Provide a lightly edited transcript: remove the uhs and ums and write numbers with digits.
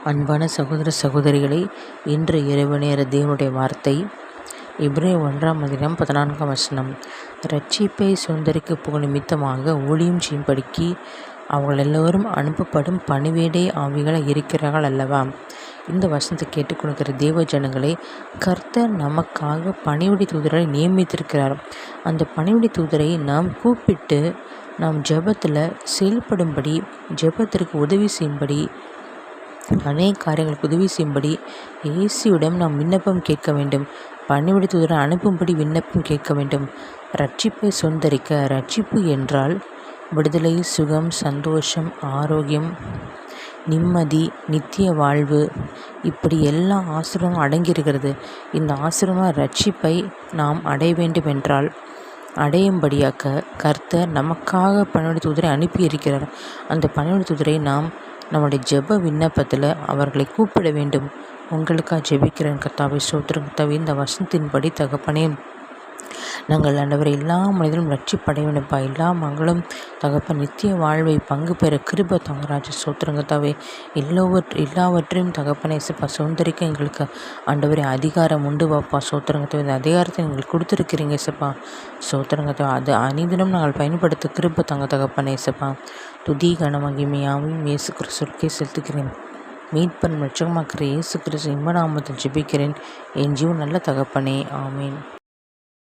அன்பான சகோதர சகோதரிகளை, இன்று இரவு நேர தேவனுடைய வார்த்தை எபிரேயர் 1:14 இரட்சிப்பை சுதந்தரிக்கப் போகும் நிமித்தமாக ஊழியம் செய்யும்படிக்கு அவர்கள் எல்லோரும் அனுப்பப்படும் பணிவேடை ஆவிகளாக இருக்கிறார்கள் அல்லவா. இந்த வசனத்தை கேட்டுக்கொள்கிற தேவ ஜனங்களை, கர்த்தர் நமக்காக பணிவிடை தூதரை நியமித்திருக்கிறார். அந்த பணிவிடை தூதரை நாம் கூப்பிட்டு நாம் ஜெபத்தில் செயல்படும்படி, ஜெபத்திற்கு உதவி செய்யும்படி, அநேக காரியங்களுக்கு உதவி செய்யும்படி இயேசுவிடம் நாம் விண்ணப்பம் கேட்க வேண்டும். பணிவிடை தூதரை அனுப்பும்படி விண்ணப்பம் கேட்க வேண்டும். ரட்சிப்பை சுதந்தரிக்க, ரட்சிப்பு என்றால் விடுதலை, சுகம், சந்தோஷம், ஆரோக்கியம், நிம்மதி, நித்திய வாழ்வு, இப்படி எல்லா ஆசீர்வாதமும் அடங்கியிருக்கிறது. இந்த ஆசீர்வாத ரட்சிப்பை நாம் அடைய வேண்டும் என்றால் அடையும்படியாக கர்த்தர் நமக்காக பணிவிடை தூதரை அனுப்பியிருக்கிறார். அந்த பணிவிடை தூதரை நாம் நம்முடைய ஜெப விண்ணப்பத்தில் அவர்களை கூப்பிட வேண்டும். உங்களுக்காக ஜெபிக்கிறேன். கர்த்தாவே, ஸ்தோத்திரம். கர்த்தாவே, இந்த வசனத்தின்படி தகப்பனே, நாங்கள் ஆண்டவரை எல்லா மனிதரும் ரட்சிப்படைய வேண்டும்ப்பா. எல்லா மங்களும் தகப்பன் நித்திய வாழ்வை பங்கு பெற கிருபை தாங்கராஜ. ஸ்தோத்திரம் கர்த்தாவே. எல்லாவற்றையும் தகப்பனே இசப்பா சுதந்தரிக்க எங்களுக்கு ஆண்டவரே அதிகாரம் உண்டு வாப்பா. ஸ்தோத்திரம் கர்த்தாவே. இந்த அதிகாரத்தை எங்களுக்கு கொடுத்துருக்கிறீங்க இசப்பா. ஸ்தோத்திரம் கர்த்தாவே. அது அனைதினம் நாங்கள் பயன்படுத்த கிருபை தாங்க தகப்பனே இசப்பா. துதி கன மகிமையாவும் இயேசு கிறிஸ்துவுக்கே செலுத்துகிறேன். மீட்பன் ரட்சகமாக்கிற இயேசு கிறிஸ்து இன்ப நாமத்தில் ஜெபிக்கிறேன் என் ஜீவன் நல்ல தகப்பனே. ஆமீன்.